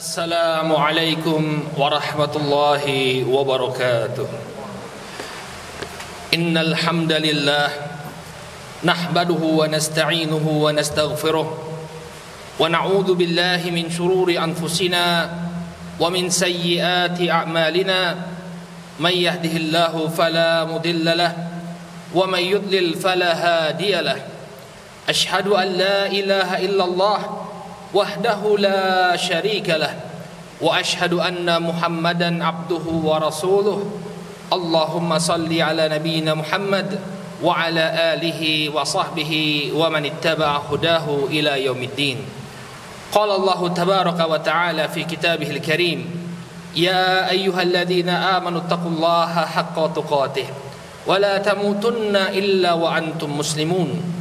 Assalamualaikum warahmatullahi wabarakatuh. Innal hamdalillah nahmaduhu wa nasta'inuhu wa nastaghfiruh wa na'udzu billahi min shururi anfusina wa min sayyiati a'malina may yahdihillahu fala mudilla lahu wa may yudlil fala hadiya lahu. Ashhadu an la ilaha illallah wahdahu la syarika lah wa ashhadu anna Muhammadan abduhu wa rasuluh. Allahumma salli ala nabiyyina Muhammad wa ala alihi wa sahbihi wa man ittaba'a hudahu ila yaumiddin. Qala Allah tabaraka wa ta'ala fi kitabihil karim, ya ayyuhalladzina amanu taqullaha haqqa tuqatih wa la tamutunna illa wa antum muslimun.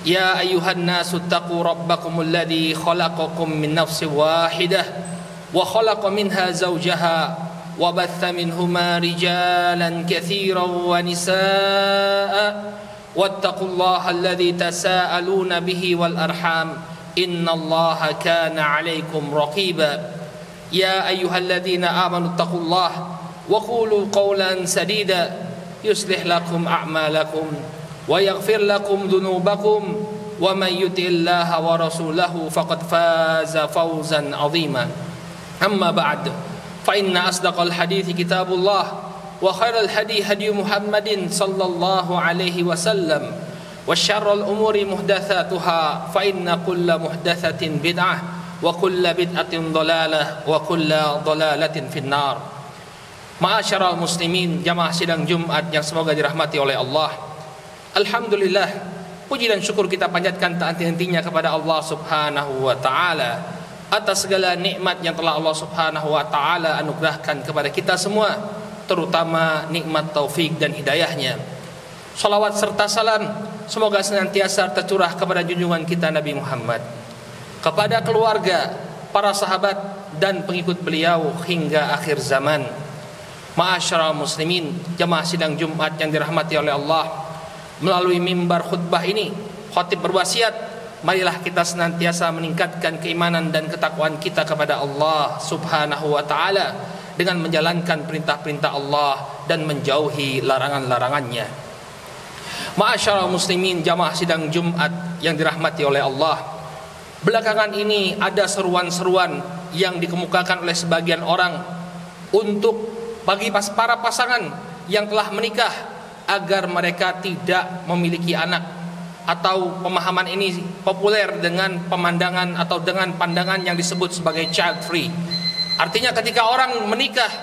يا أيها الناس اتقوا ربكم الذي خلقكم من نفس واحدة وخلق منها زوجها وبث منهما رجالا كثيرا ونساء واتقوا الله الذي تساءلون به والأرحام إن الله كان عليكم رقيبا. يا أيها الذين آمنوا اتقوا الله وقولوا قولا سديدا يصلح لكم أعمالكم ويغفر لكم ذنوبكم ومن يطع الله ورسوله فقد فاز فوزا عظيما. أما بعد فإن أصدق الحديث كتاب الله وخير الهدي هدي محمد صلى الله عليه وسلم وشر الأمور محدثاتها فإن كل محدثة بدعة وكل بدعة ضلالة وكل ضلالة في النار. Ma'asyiral muslimin, jamaah sidang Jumat yang semoga dirahmati oleh Allah. Alhamdulillah, puji dan syukur kita panjatkan tak henti-hentinya kepada Allah Subhanahu wa taala atas segala nikmat yang telah Allah Subhanahu wa taala anugerahkan kepada kita semua, terutama nikmat taufik dan hidayahnya. Salawat serta salam semoga senantiasa tercurah kepada junjungan kita Nabi Muhammad, kepada keluarga, para sahabat dan pengikut beliau hingga akhir zaman. Ma'asyiral muslimin, jamaah sidang Jumat yang dirahmati oleh Allah, melalui mimbar khutbah ini khatib berwasiat, marilah kita senantiasa meningkatkan keimanan dan ketakwaan kita kepada Allah Subhanahu wa taala dengan menjalankan perintah-perintah Allah dan menjauhi larangan-larangannya. Ma'asyiral muslimin, jamaah sidang Jumat yang dirahmati oleh Allah, belakangan ini ada seruan-seruan yang dikemukakan oleh sebagian orang untuk bagi para pasangan yang telah menikah agar mereka tidak memiliki anak, atau pemahaman ini populer dengan pemandangan atau dengan pandangan yang disebut sebagai child free. Artinya ketika orang menikah,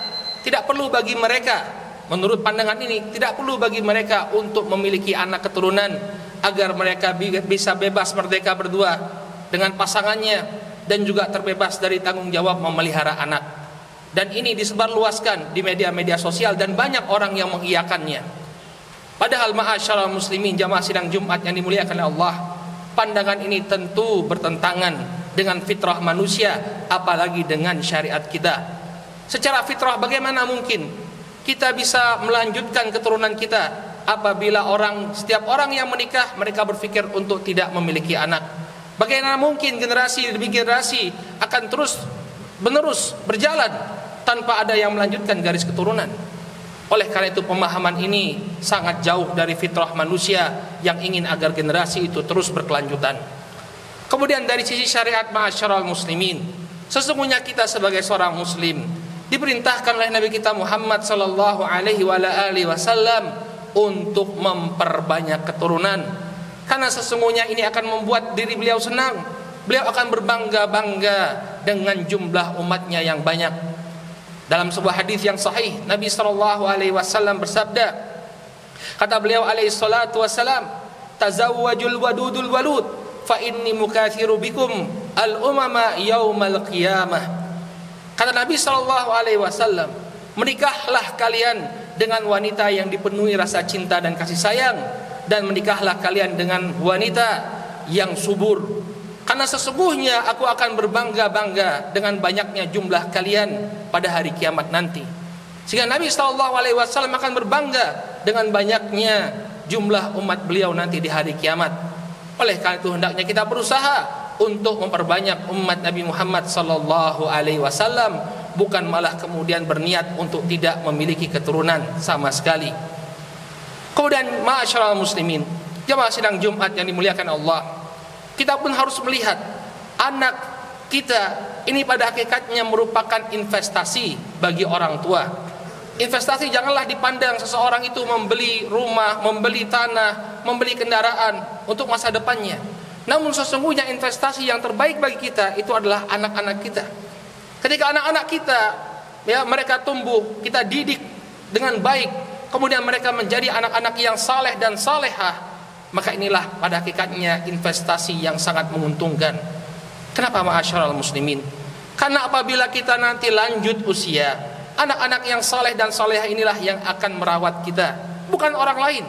tidak perlu bagi mereka, menurut pandangan ini, tidak perlu bagi mereka untuk memiliki anak keturunan, agar mereka bisa bebas merdeka berdua dengan pasangannya dan juga terbebas dari tanggung jawab memelihara anak. Dan ini disebarluaskan di media-media sosial dan banyak orang yang mengiyakannya. Padahal ma'asyiral muslimin, jamaah sidang Jumat yang dimuliakan oleh Allah, pandangan ini tentu bertentangan dengan fitrah manusia, apalagi dengan syariat kita. Secara fitrah bagaimana mungkin kita bisa melanjutkan keturunan kita apabila setiap orang yang menikah mereka berpikir untuk tidak memiliki anak? Bagaimana mungkin generasi demi generasi akan terus menerus berjalan tanpa ada yang melanjutkan garis keturunan? Oleh karena itu pemahaman ini sangat jauh dari fitrah manusia yang ingin agar generasi itu terus berkelanjutan. Kemudian dari sisi syariat, ma'asyiral muslimin, sesungguhnya kita sebagai seorang muslim diperintahkan oleh Nabi kita Muhammad sallallahu alaihi wasallam untuk memperbanyak keturunan, karena sesungguhnya ini akan membuat diri beliau senang. Beliau akan berbangga-bangga dengan jumlah umatnya yang banyak. Dalam sebuah hadis yang sahih, Nabi sallallahu alaihi wasallam bersabda, kata beliau alaihi salatu wasalam, tazawwajul wadudul walud fa inni mukathiru bikum al umama yaumal qiyamah. Kata Nabi sallallahu alaihi wasallam, menikahlah kalian dengan wanita yang dipenuhi rasa cinta dan kasih sayang, dan menikahlah kalian dengan wanita yang subur, karena sesungguhnya aku akan berbangga-bangga dengan banyaknya jumlah kalian pada hari kiamat nanti. Sehingga Nabi SAW akan berbangga dengan banyaknya jumlah umat beliau nanti di hari kiamat. Oleh karena itu hendaknya kita berusaha untuk memperbanyak umat Nabi Muhammad sallallahu alaihi wasallam, bukan malah kemudian berniat untuk tidak memiliki keturunan sama sekali. Kemudian ma'asyiral muslimin, jamaah sidang Jumat yang dimuliakan Allah, kita pun harus melihat anak kita ini pada hakikatnya merupakan investasi bagi orang tua. Investasi janganlah dipandang seseorang itu membeli rumah, membeli tanah, membeli kendaraan untuk masa depannya. Namun sesungguhnya investasi yang terbaik bagi kita itu adalah anak-anak kita. Ketika anak-anak kita mereka tumbuh, kita didik dengan baik, kemudian mereka menjadi anak-anak yang saleh dan salehah, maka inilah pada hakikatnya investasi yang sangat menguntungkan. Kenapa ma'asyiral muslimin? Karena apabila kita nanti lanjut usia, anak-anak yang saleh dan salehah inilah yang akan merawat kita, bukan orang lain.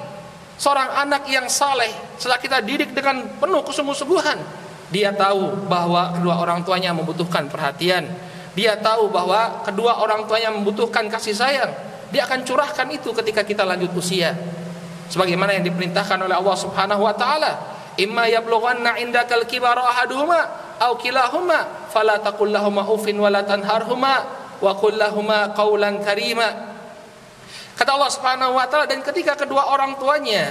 Seorang anak yang saleh setelah kita didik dengan penuh kesungguh-sungguhan, dia tahu bahwa kedua orang tuanya membutuhkan perhatian, dia tahu bahwa kedua orang tuanya membutuhkan kasih sayang, dia akan curahkan itu ketika kita lanjut usia. Sebagaimana yang diperintahkan oleh Allah Subhanahu wa taala, imma yablughanna indakal kibara ahaduhuma aw kilahuma fala taqul lahumu uffin wala tanharhuma wa qul lahumu qawlan karima. Kata Allah Subhanahu wa taala, dan ketika kedua orang tuanya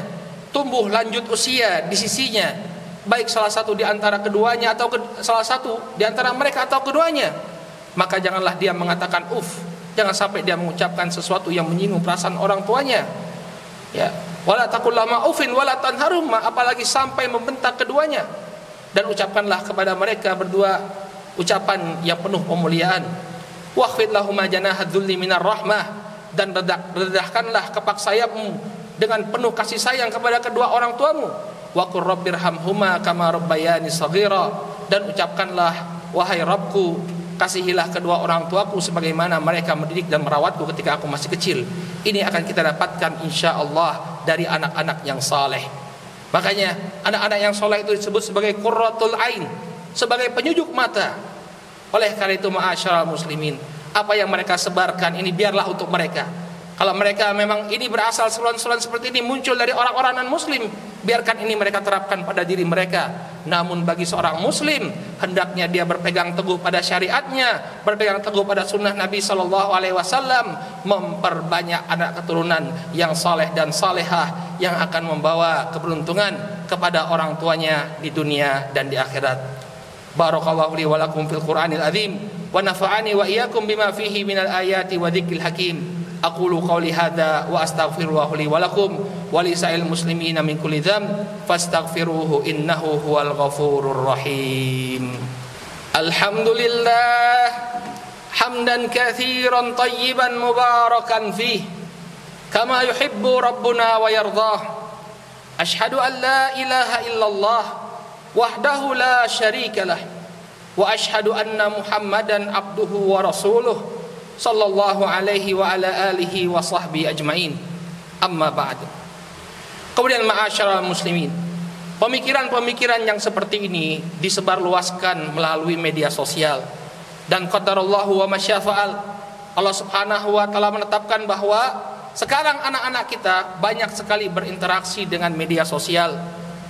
tumbuh lanjut usia di sisinya, baik salah satu di antara keduanya atau salah satu di antara mereka atau keduanya, maka janganlah dia mengatakan uff, jangan sampai dia mengucapkan sesuatu yang menyinggung perasaan orang tuanya. Ya, wala taqul lahumu uffin wala tanharhuma, apalagi sampai membentak keduanya. Dan ucapkanlah kepada mereka berdua ucapan yang penuh pemuliaan. Waqfid lahuma janaha dzulli minar rahmah, dan redahkanlah kepak sayapmu dengan penuh kasih sayang kepada kedua orang tuamu. Wa qur rabbirhamhuma kama rabbayani shaghira, dan ucapkanlah, wahai Rabbku, kasihilah kedua orang tuaku sebagaimana mereka mendidik dan merawatku ketika aku masih kecil. Ini akan kita dapatkan insyaallah dari anak-anak yang saleh. Makanya anak-anak yang saleh itu disebut sebagai qurratul ain, sebagai penyejuk mata. Oleh karena itu ma'asyiral muslimin, apa yang mereka sebarkan ini biarlah untuk mereka. Kalau mereka memang ini berasal seruan-seruan seperti ini muncul dari orang-orang non-muslim, biarkan ini mereka terapkan pada diri mereka. Namun bagi seorang muslim, hendaknya dia berpegang teguh pada syariatnya, berpegang teguh pada sunnah Nabi SAW, memperbanyak anak keturunan yang saleh dan salehah, yang akan membawa keberuntungan kepada orang tuanya di dunia dan di akhirat. Barakallahu li wa lakum fil Qur'anil azim, wa nafa'ani wa iyyakum bima fihi minal ayati wa dzikril hakim. Aqulu qawli hadza wa astaghfirullah li wa lakum wa li sa'il muslimina min kulli dzamb fastaghfiruhu innahu huwal ghafurur rahim. Alhamdulillah hamdan katsiran tayyiban mubarakan fih kama yuhibbu rabbuna wa yardah. Asyhadu an la ilaha illallah wahdahu la syarika lah, wa asyhadu anna Muhammadan abduhu wa rasuluh sallallahu alaihi wa ala alihi wa sahbihi ajmain. Amma ba'd. Kemudian ma'asyiral muslimin, pemikiran-pemikiran yang seperti ini disebarluaskan melalui media sosial, dan qadarallahu wa masyafa'al. Allah Subhanahu wa taala menetapkan bahwa sekarang anak-anak kita banyak sekali berinteraksi dengan media sosial.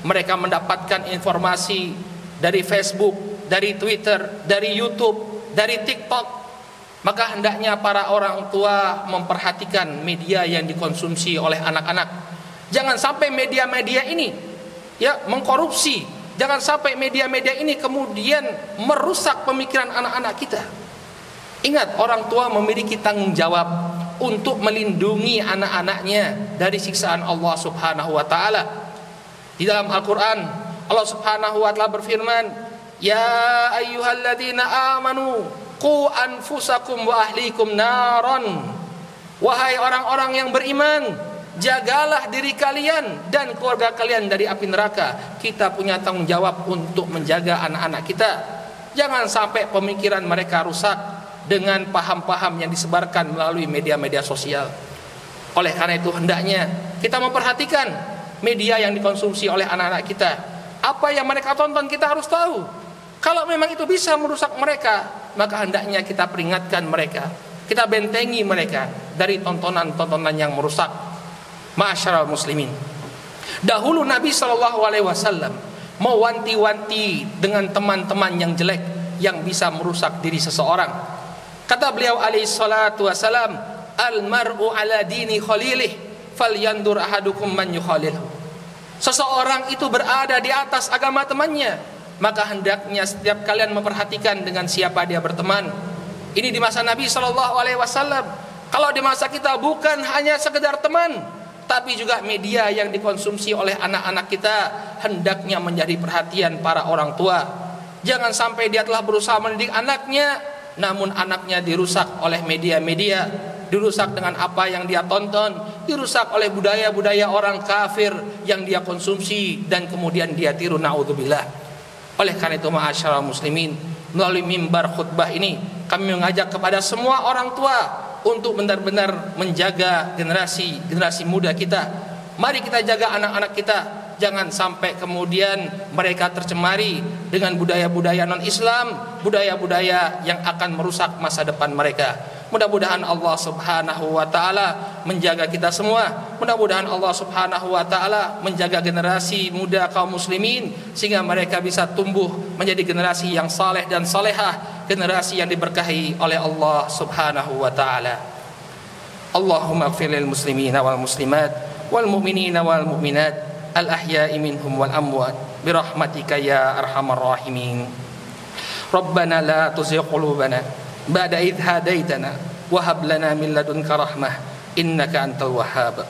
Mereka mendapatkan informasi dari Facebook, dari Twitter, dari YouTube, dari TikTok. Maka hendaknya para orang tua memperhatikan media yang dikonsumsi oleh anak-anak. Jangan sampai media-media ini mengkorupsi. Jangan sampai media-media ini kemudian merusak pemikiran anak-anak kita. Ingat, orang tua memiliki tanggung jawab untuk melindungi anak-anaknya dari siksaan Allah Subhanahu wa taala. Di dalam Al-Quran Allah Subhanahu wa ta'ala berfirman, ya ayyuhalladzina amanu qu anfusakum wa ahlikum naran. Wahai orang-orang yang beriman, jagalah diri kalian dan keluarga kalian dari api neraka. Kita punya tanggung jawab untuk menjaga anak-anak kita. Jangan sampai pemikiran mereka rusak dengan paham-paham yang disebarkan melalui media-media sosial. Oleh karena itu hendaknya kita memperhatikan media yang dikonsumsi oleh anak-anak kita. Apa yang mereka tonton kita harus tahu. Kalau memang itu bisa merusak mereka, maka hendaknya kita peringatkan mereka, kita bentengi mereka dari tontonan-tontonan yang merusak. Ma'asyiral muslimin, dahulu Nabi SAW mewanti-wanti dengan teman-teman yang jelek yang bisa merusak diri seseorang. Kata beliau alaihi salatu wasalam, al-mar'u ala dini khalilih falyandur ahadukum man yukhalilhu. Seseorang itu berada di atas agama temannya, maka hendaknya setiap kalian memperhatikan dengan siapa dia berteman. Ini di masa Nabi SAW. Kalau di masa kita bukan hanya sekedar teman, tapi juga media yang dikonsumsi oleh anak-anak kita hendaknya menjadi perhatian para orang tua. Jangan sampai dia telah berusaha mendidik anaknya, namun anaknya dirusak oleh media-media, dirusak dengan apa yang dia tonton, dirusak oleh budaya-budaya orang kafir yang dia konsumsi dan kemudian dia tiru, naudzubillah. Oleh karena itu ma'asyiral muslimin, melalui mimbar khutbah ini kami mengajak kepada semua orang tua untuk benar-benar menjaga generasi muda kita. Mari kita jaga anak-anak kita, jangan sampai kemudian mereka tercemari dengan budaya-budaya non-Islam, budaya-budaya yang akan merusak masa depan mereka. Mudah-mudahan Allah Subhanahu wa taala menjaga kita semua. Mudah-mudahan Allah Subhanahu wa taala menjaga generasi muda kaum muslimin sehingga mereka bisa tumbuh menjadi generasi yang saleh dan salehah, generasi yang diberkahi oleh Allah Subhanahu wa taala. Allahumma ighfir lil muslimina wal muslimat wal mu'minina wal mu'minat al ahya'i minhum wal amwat bi rahmatika ya arhamar rahimin. Rabbana la tuzigh qulubana ba'da idh hadaitana wa hab lana min ladunka rahmah innaka antal wahhab.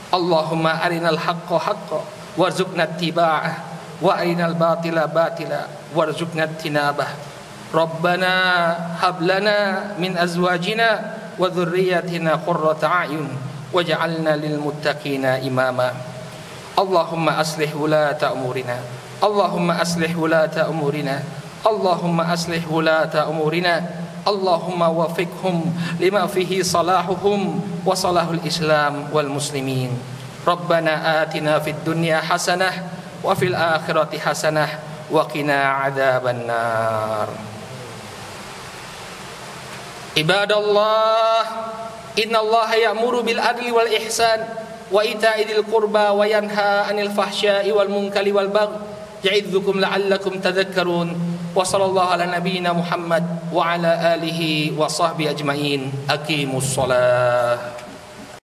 Allahumma arinal haqqa haqqan warzuqna ittiba'ah wa arinal batila batila warzuqna ijtinabah. Rabbana hab lana min azwajina wa dhurriyyatina qurrata a'yun waj'alna lil muttaqina imama. Allahumma aslih wulata umurina, Allahumma aslih wulata umurina, Allahumma aslih wulata umurina, Allahumma wafiqhum lima fihi salahuhum wa salahul Islam wal muslimin. Rabbana atina fid dunya hasanah wa fil akhirati hasanah wa qina adzaban nar. Ibadallah, innallaha ya'muru bil adli wal ihsan wa ita'i dzil qurba wa yanha 'anil fahsya'i wal munkari wal baghi ya'idzukum la'allakum tadhakkarun. Wa sallallahu ala nabiyyina Muhammad wa ala alihi wa sahbihi ajmain. Aqimus shalah.